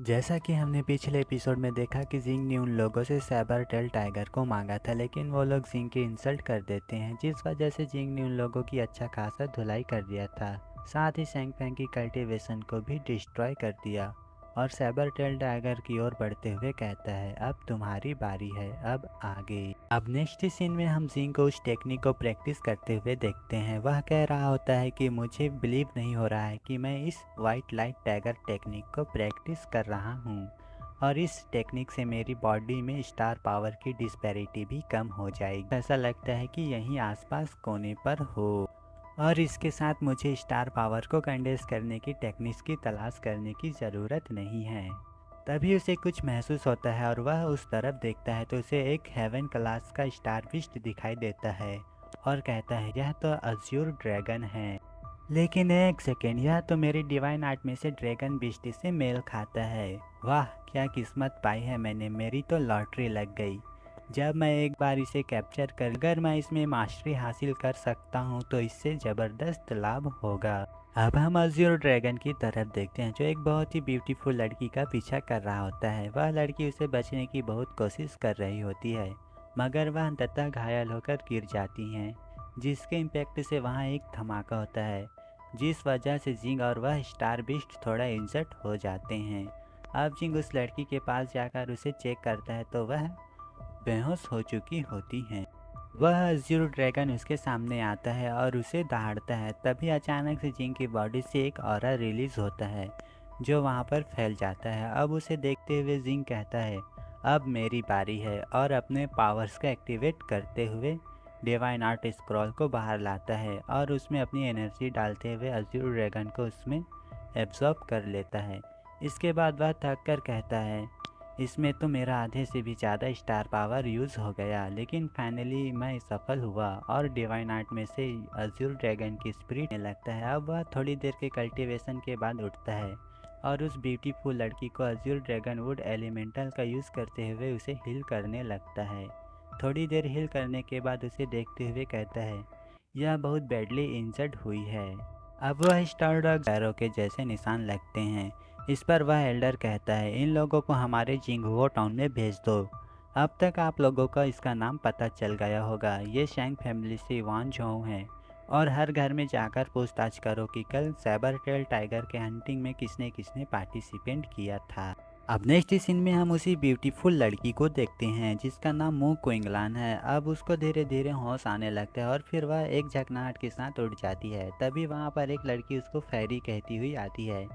जैसा कि हमने पिछले एपिसोड में देखा कि जिंग ने उन लोगों से सैबर टेल टाइगर को मांगा था, लेकिन वो लोग जिंग की इंसल्ट कर देते हैं, जिस वजह से जिंग ने उन लोगों की अच्छा खासा धुलाई कर दिया था। साथ ही सैंग फैंग की कल्टीवेशन को भी डिस्ट्रॉय कर दिया और सैबर टेल टाइगर की ओर बढ़ते हुए कहता है, अब तुम्हारी बारी है, अब आगे। अब नेक्स्ट सीन में हम जिंग को उस टेक्निक को प्रैक्टिस करते हुए देखते हैं। वह कह रहा होता है कि मुझे बिलीव नहीं हो रहा है कि मैं इस वाइट लाइट टाइगर टेक्निक को प्रैक्टिस कर रहा हूँ और इस टेक्निक से मेरी बॉडी में स्टार पावर की डिस्पैरिटी भी कम हो जाएगी। ऐसा लगता है कि यहीं आसपास कोने पर हो और इसके साथ मुझे स्टार पावर को कंडेंस करने की टेक्निक्स की तलाश करने की ज़रूरत नहीं है। तभी उसे कुछ महसूस होता है और वह उस तरफ देखता है तो उसे एक हेवन क्लास का स्टार फिस्ट दिखाई देता है और कहता है, यह तो अज्यूर ड्रैगन है। लेकिन एक सेकेंड, यह तो मेरी डिवाइन आर्ट में से ड्रैगन बिस्ट से मेल खाता है। वाह, क्या किस्मत पाई है मैंने, मेरी तो लॉटरी लग गई। जब मैं एक बार इसे कैप्चर कर अगर मैं इसमें मास्टरी हासिल कर सकता हूँ तो इससे ज़बरदस्त लाभ होगा। अब हम अज्यूर ड्रैगन की तरफ देखते हैं जो एक बहुत ही ब्यूटीफुल लड़की का पीछा कर रहा होता है। वह लड़की उसे बचने की बहुत कोशिश कर रही होती है, मगर वह अंततः घायल होकर गिर जाती हैं, जिसके इम्पैक्ट से वहाँ एक धमाका होता है, जिस वजह से जिंग और वह स्टार बिस्ट थोड़ा इंजर्ड हो जाते हैं। अब जिंग उस लड़की के पास जाकर उसे चेक करता है तो वह बेहोश हो चुकी होती हैं। वह अज्यूर ड्रैगन उसके सामने आता है और उसे दहाड़ता है। तभी अचानक से जिंग की बॉडी से एक ऑरा रिलीज होता है जो वहां पर फैल जाता है। अब उसे देखते हुए जिंग कहता है, अब मेरी बारी है, और अपने पावर्स को एक्टिवेट करते हुए डिवाइन आर्ट स्क्रॉल को बाहर लाता है और उसमें अपनी एनर्जी डालते हुए अज्यूर ड्रैगन को उसमें एब्जॉर्ब कर लेता है। इसके बाद वह थक कर कहता है, इसमें तो मेरा आधे से भी ज़्यादा स्टार पावर यूज़ हो गया, लेकिन फाइनली मैं सफल हुआ और डिवाइन आर्ट में से अज्यूर ड्रैगन की स्पिरिट में लगता है। अब वह थोड़ी देर के कल्टीवेशन के बाद उठता है और उस ब्यूटीफुल लड़की को अज्यूर ड्रैगन वुड एलिमेंटल का यूज़ करते हुए उसे हील करने लगता है। थोड़ी देर हील करने के बाद उसे देखते हुए कहता है, यह बहुत बैडली इंजर्ड हुई है। अब वह स्टार डॉग एरो के जैसे निशान लगते हैं। इस पर वह एल्डर कहता है, इन लोगों को हमारे जिंगहुओ टाउन में भेज दो। अब तक आप लोगों को इसका नाम पता चल गया होगा, ये शैंग फैमिली से वान जोऊ है, और हर घर में जाकर पूछताछ करो कि कल सैबर टेल टाइगर के हंटिंग में किसने किसने पार्टिसिपेंट किया था। अब नेक्स्ट सीन में हम उसी ब्यूटीफुल लड़की को देखते हैं जिसका नाम मू क्विंगलान है। अब उसको धीरे धीरे होश आने लगता है और फिर वह एक झकनाहट के साथ उड़ जाती है। तभी वहाँ पर एक लड़की उसको फेरी कहती हुई आती है,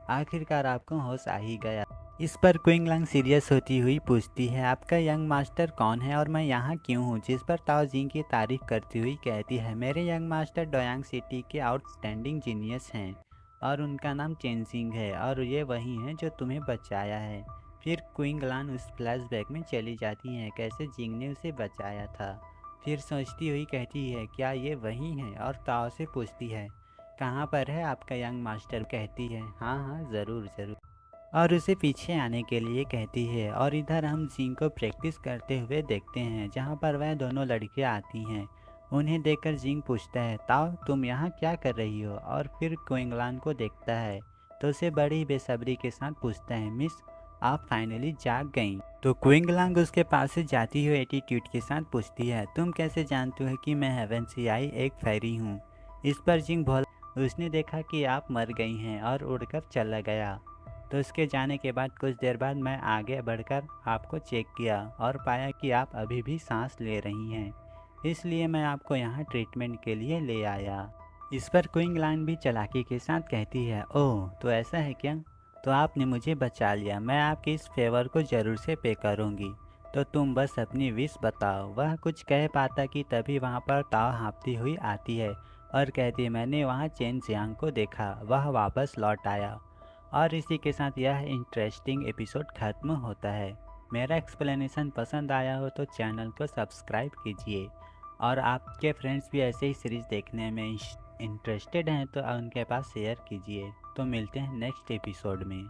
आखिरकार आपको होश आ ही गया। इस पर क्विंगलांग सीरियस होती हुई पूछती है, आपका यंग मास्टर कौन है और मैं यहाँ क्यों हूँ? जिस पर ताओ जिंग की तारीफ करती हुई कहती है, मेरे यंग मास्टर डोयांग सिटी के आउटस्टैंडिंग जीनियस हैं और उनका नाम चेनसिंग है और ये वही हैं जो तुम्हें बचाया है। फिर क्विंगलान उस फ्लैशबैक में चली जाती हैं कैसे जिंग ने उसे बचाया था। फिर सोचती हुई कहती है, क्या ये वही है? और ताओ से पूछती है, कहाँ पर है आपका यंग मास्टर? कहती है, हाँ हाँ ज़रूर ज़रूर, और उसे पीछे आने के लिए कहती है। और इधर हम जिंग को प्रैक्टिस करते हुए देखते हैं जहाँ पर वह दोनों लड़कियाँ आती हैं। उन्हें देखकर जिंग पूछता है, ताओ तुम यहाँ क्या कर रही हो? और फिर क्विंगलान को देखता है तो उसे बड़ी बेसब्री के साथ पूछता है, मिस आप फाइनली जाग गईं? तो क्विंगलांग उसके पास से जाती हुई एटीट्यूड के साथ पूछती है, तुम कैसे जानते हो कि मैं हेवन से आई एक फेरी हूँ? इस पर जिंग बोला, उसने देखा कि आप मर गई हैं और उड़कर चला गया, तो उसके जाने के बाद कुछ देर बाद मैं आगे बढ़कर आपको चेक किया और पाया कि आप अभी भी सांस ले रही हैं, इसलिए मैं आपको यहाँ ट्रीटमेंट के लिए ले आया। इस पर क्विंगलैंड भी चालाकी के साथ कहती है, ओह तो ऐसा है क्या? तो आपने मुझे बचा लिया, मैं आपके इस फेवर को ज़रूर से पे करूँगी, तो तुम बस अपनी विश बताओ। वह कुछ कह पाता कि तभी वहाँ पर ताओ हाँफती हुई आती है और कहती है, मैंने वहाँ चेन जियांग को देखा, वह वापस लौट आया। और इसी के साथ यह इंटरेस्टिंग एपिसोड ख़त्म होता है। मेरा एक्सप्लेनेशन पसंद आया हो तो चैनल को सब्सक्राइब कीजिए, और आपके फ्रेंड्स भी ऐसे ही सीरीज़ देखने में इंटरेस्टेड हैं तो उनके पास शेयर कीजिए। तो मिलते हैं नेक्स्ट एपिसोड में।